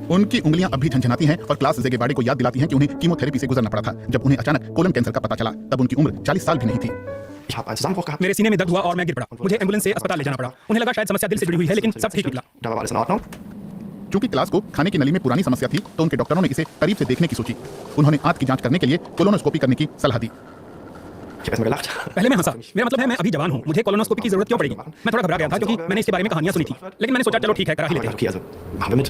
उनकी उंगलियां अब भी झंझनाती हैं और क्लास ज़ेगेबाडे को याद दिलाती हैं कि उन्हें कीमोथेरेपी से गुजरना पड़ा था। जब उन्हें अचानक कोलन कैंसर का पता चला तब उनकी उम्र 40 साल भी नहीं थी। Ich habe einen Zusammenbruch gehabt. मेरे सीने में दर्द हुआ और मैं गिर पड़ा। मुझे एम्बुलेंस से अस्पताल ले जाना पड़ा। उन्हें लगा शायद समस्या दिल से जुड़ी हुई है, लेकिन सब ठीक निकला। Da war alles in Ordnung. चूंकि क्लास को खाने की नली में पुरानी समस्या थी तो उनके डॉक्टरों ने इसे करीब से देखने की सोची। उन्होंने आंत की जांच करने के लिए कोलोनोस्कोपी करने की सलाह दी। Ich habe erstmal gelacht. पहले मैं हंसा। मेरा मतलब है मैं अभी जवान हूँ, मुझे कोलोनोस्कोपी की जरूरत क्यों पड़ेगी? मैं थोड़ा घबरा गया था क्योंकि मैंने इसके बारे में कहानियां सुनी थी, लेकिन मैंने सोचा चलो ठीक है, करा ही लेते हैं। Okay, also machen wir mit.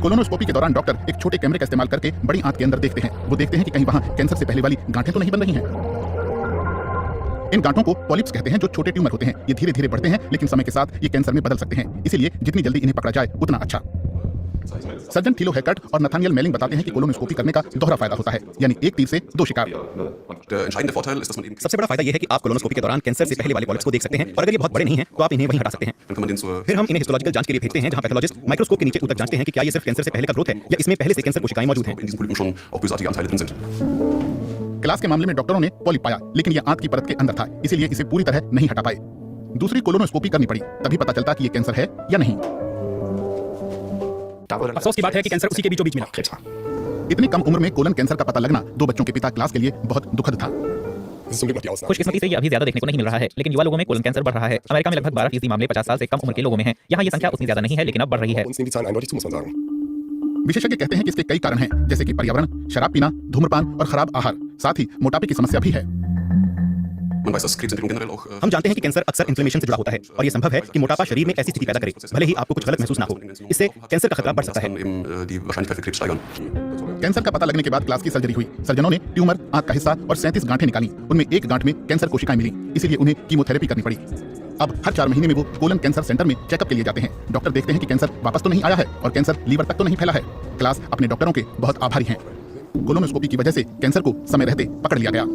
Colonoscopy के दौरान डॉक्टर एक छोटे कैमरे का इस्तेमाल करके बड़ी आंत के अंदर देखते हैं। वो देखते हैं कि कहीं वहां कैंसर से पहले वाली गांठें तो नहीं बन रही हैं। इन गांठों को पॉलिप्स कहते हैं, जो छोटे ट्यूमर होते हैं। ये धीरे धीरे बढ़ते हैं, लेकिन समय के साथ ये कैंसर में बदल सकते हैं। इसीलिए जितनी जल्दी इन्हें पकड़ा जाए उतना अच्छा। सर्जन थीलो हैकर्ट और नथानियल मेलिंग बताते हैं कि कोलोनोस्कोपी करने का दोहरा फायदा होता है, यानी एक तीर से दो शिकार। सबसे बड़ा फायदा यह है कि आप कोलोनोस्कोपी के दौरान कैंसर से पहले वाले पॉलिप्स को देख सकते हैं और अगर ये बहुत बड़े नहीं हैं तो आप इन्हें वहीं हटा सकते हैं। फिर हम इन्हें हिस्टोलॉजिकल जांच के लिए भेजते हैं, जहां पैथोलॉजिस्ट माइक्रोस्कोप के नीचे उतरकर जांचते हैं कि क्या ये सिर्फ कैंसर से पहले का ग्रोथ है या इसमें पहले से कैंसर कोशिकाएं मौजूद हैं। क्लास के मामले में डॉक्टरों ने पॉलिप पाया, लेकिन यह आंत की परत के अंदर था, इसीलिए इसे पूरी तरह नहीं हटा पाए। दूसरी कोलोनोस्कोपी करनी पड़ी, तभी पता चलता कि ये कैंसर है या नहीं। अफसोस की बात है कि कैंसर उसी के बीचों बीच मिला। Krebs war. इतनी कम उम्र में कोलन कैंसर का पता लगना दो बच्चों के पिता क्लास के लिए बहुत दुखद था। खुशकिस्मती से ये अभी ज्यादा देखने को नहीं मिल रहा है, लेकिन युवा लोगों में कोलन कैंसर बढ़ रहा है। अमेरिका में लगभग 12% मामले 50 साल से कम उम्र के लोगों में हैं। यहाँ ये संख्या उतनी ज्यादा नहीं है, लेकिन अब बढ़ रही है। विशेषज्ञ कहते हैं कि इसके कई कारण हैं, जैसे कि पर्यावरण, शराब पीना, धूम्रपान और खराब आहार, साथ ही मोटापे की समस्या भी है। हम जानते हैं कि कैंसर अक्सर इन्फ्लेमेशन से जुड़ा होता है और ये संभव है कि मोटापा शरीर में ऐसी स्थिति पैदा करे, भले ही आपको कुछ गलत महसूस ना हो। इससे कैंसर का खतरा बढ़ सकता है। कैंसर का पता लगने के बाद क्लास की सर्जरी हुई। सर्जनों ने ट्यूमर, आंत का हिस्सा और 37 गांठें निकाली। उनमें एक गांठ में कैंसर कोशिकाएं मिली, इसीलिए उन्हें कीमोथेरेपी करनी पड़ी। अब हर 4 महीने में वो कोलन कैंसर सेंटर में चेकअप के लिए जाते हैं। डॉक्टर देखते हैं कि कैंसर वापस तो नहीं आया है और कैंसर लीवर तक तो नहीं फैला है। क्लास अपने डॉक्टरों के बहुत आभारी हैं। कोलोनोस्कोपी की वजह से कैंसर को समय रहते पकड़ लिया गया।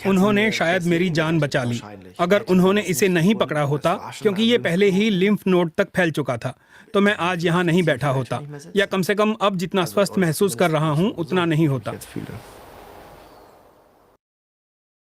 उन्होंने शायद मेरी जान बचा ली। अगर उन्होंने इसे नहीं पकड़ा होता, क्योंकि ये पहले ही लिम्फ नोड तक फैल चुका था, तो मैं आज यहाँ नहीं बैठा होता, या कम से कम अब जितना स्वस्थ महसूस कर रहा हूँ उतना नहीं होता।